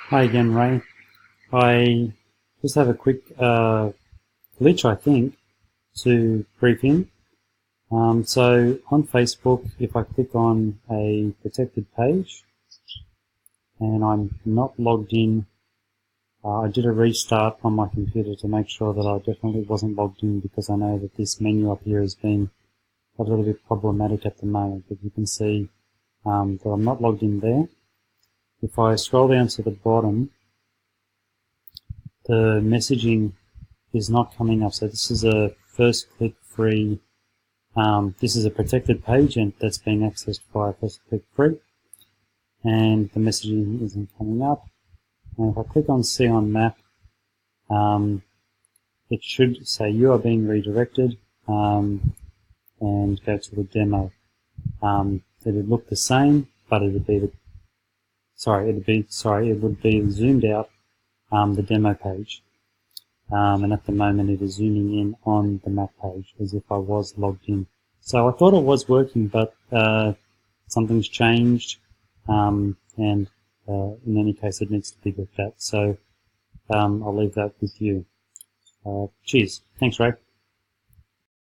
Hi again, Ray. I just have a quick glitch, I think, to brief in. So on Facebook, if I click on a protected page and I'm not logged in, I did a restart on my computer to make sure that I definitely wasn't logged in, because I know that this menu up here has been a little bit problematic at the moment. But you can see that I'm not logged in there. If I scroll down to the bottom, the messaging is not coming up. So this is a first click free. This is a protected page and that's being accessed via first click free, and the messaging isn't coming up. And if I click on see on map, it should say you are being redirected, and go to the demo. It would look the same, but it would be it would be zoomed out, the demo page. And at the moment it is zooming in on the map page as if I was logged in. So I thought it was working, but something's changed, and in any case it needs to be looked at. So I'll leave that with you. Cheers. Thanks, Ray.